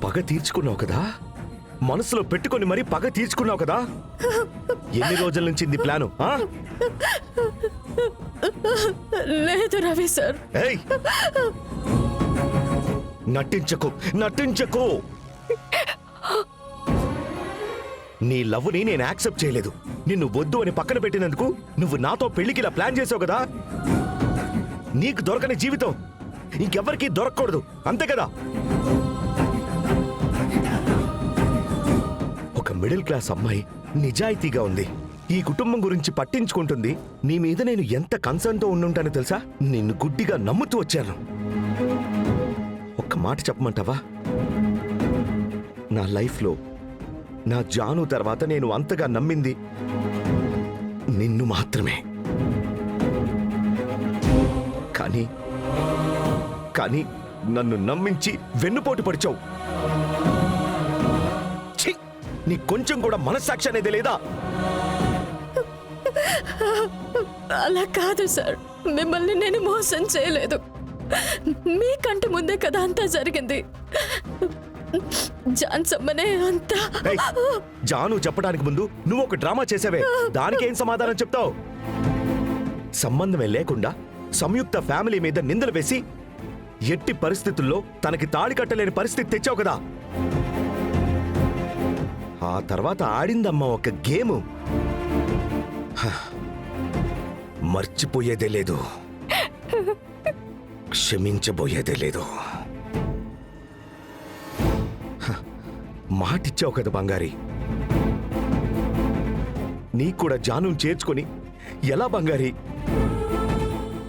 పగ తీర్చుకున్నావు కదా, మనసులో పెట్టుకొని మరీ పగ తీర్చుకున్నావు కదా. ఎన్ని రోజుల నుంచి ఇది ప్లాను? లేదు రవి సార్. ఏయ్, నటించకు నటించకు. నీ లవ్ని నేను యాక్సెప్ట్ చేయలేదు. నిన్ను వద్దు అని పక్కన పెట్టినందుకు నువ్వు నాతో పెళ్లికి ఇలా ప్లాన్ చేసావు కదా. నీకు దొరకని జీవితం ఇంకెవ్వరికీ దొరకకూడదు, అంతే కదా. ఒక మిడిల్ క్లాస్ అమ్మాయి నిజాయితీగా ఉంది, ఈ కుటుంబం గురించి పట్టించుకుంటుంది. నీ మీద నేను ఎంత కన్సర్న్తో ఉండుంటానో తెలుసా. నిన్ను గుడ్డిగా నమ్ముతూ వచ్చాను. ఒక్క మాట చెప్పమంటావా? నా లైఫ్లో నా జాను తర్వాత నేను అంతగా నమ్మింది నిన్ను మాత్రమే. కానీ కానీ నన్ను నమ్మించి వెన్నుపోటు పడిచావు. ఛీ, నీ కొంచెం కూడా మనస్సాక్షి అనేది లేదా? అలా కాదు సార్, మిమ్మల్ని నేను మోసం చేయలేదు. మీకంటే ముందే కదా అంతా జరిగింది. జాన్సమ్మనే అంతా. ఏయ్, జాను చెప్పడానికి ముందు నువ్వు ఒక డ్రామా చేసావే, దానికేం సమాధానం చెప్తావు? సంబంధమే లేకుండా సంయుక్త ఫ్యామిలీ మీద నిందలు వేసి ఎట్టి పరిస్థితుల్లో తనకి తాళి కట్టలేని పరిస్థితి తెచ్చావు కదా. ఆ తర్వాత ఆడిందమ్మా ఒక గేము. మర్చిపోయేదే లేదు, క్షమించబోయేదే లేదు. మాటిచ్చావు కదా బంగారి. నీకు కూడా జాను చేర్చుకొని ఎలా బంగారి?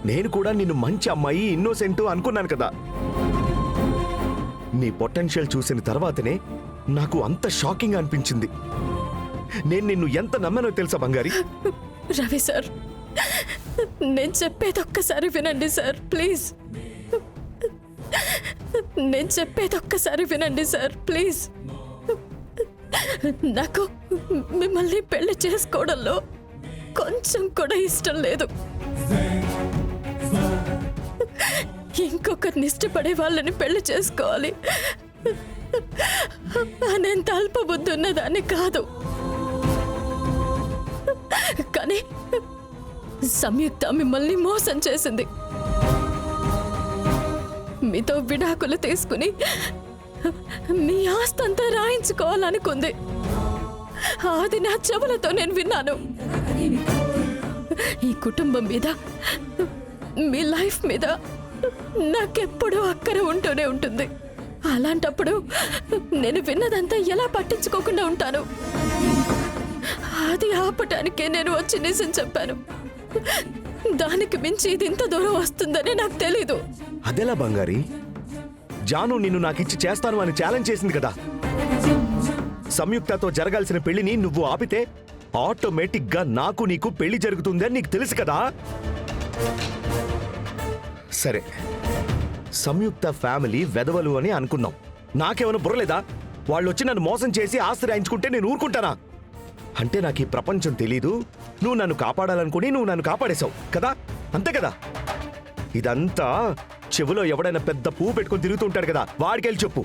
నేను కూడా నిన్ను మంచి అమ్మాయి, ఇన్నోసెంట్ అనుకున్నాను కదా. నీ పొటెన్షియల్ చూసిన తర్వాతనే నాకు అంత షాకింగ్ అనిపించింది. నేను నిన్ను ఎంత నమ్మానో తెలుసా బంగారి? రవి సార్, నేను చెప్పేది ఒక్కసారి వినండి సార్, ప్లీజ్. నేను చెప్పేది ఒక్కసారి వినండి సార్, ప్లీజ్. నాకు మిమ్మల్ని పెళ్లి చేసుకోవడంలో కొంచెం కూడా ఇష్టం లేదు. ఇంకొకరిని ఇష్టపడే వాళ్ళని పెళ్లి చేసుకోవాలి అనేంత అల్ప బుద్ధి ఉన్నదాన్ని కాదు. కానీ సంయుక్త మిమ్మల్ని మోసం చేసింది. మీతో విడాకులు తీసుకుని మీ ఆస్తంతా రాయించుకోవాలనుకుంది. అది నా చెవులతో నేను విన్నాను. ఈ కుటుంబం మీద, మీ లైఫ్ మీద నాకెప్పుడూ అక్కర ఉంటూనే ఉంటుంది. అలాంటప్పుడు నేను విన్నదంతా ఎలా పట్టించుకోకుండా ఉంటాను? అది ఆపటానికే నేను వచ్చి నిజం చెప్పాను. దానికి మించి ఇది ఇంత దూరం వస్తుందని నాకు తెలీదు. అదెలా బంగారి? జాను నిన్ను నాకిచ్చి చేస్తాను అని ఛాలెంజ్ చేసింది కదా. సంయుక్తతో జరగాల్సిన పెళ్లిని నువ్వు ఆపితే ఆటోమేటిక్ గా నాకు నీకు పెళ్లి జరుగుతుందని నీకు తెలుసు కదా. సరే, సంయుక్త ఫ్యామిలీ వెదవలు అని అనుకున్నాం. నాకేమైనా బుర్రలేదా? వాళ్ళు వచ్చి నన్ను మోసం చేసి ఆస్తి రాయించుకుంటే నేను ఊరుకుంటానా? అంటే నాకు ఈ ప్రపంచం తెలీదు, నువ్వు నన్ను కాపాడాలనుకుని నువ్వు నన్ను కాపాడేశావు కదా, అంతే కదా. ఇదంతా చెవులో ఎవడైనా పెద్ద పువ్వు పెట్టుకుని తిరుగుతూ ఉంటాడు కదా, వాడికెళ్ళి చెప్పు.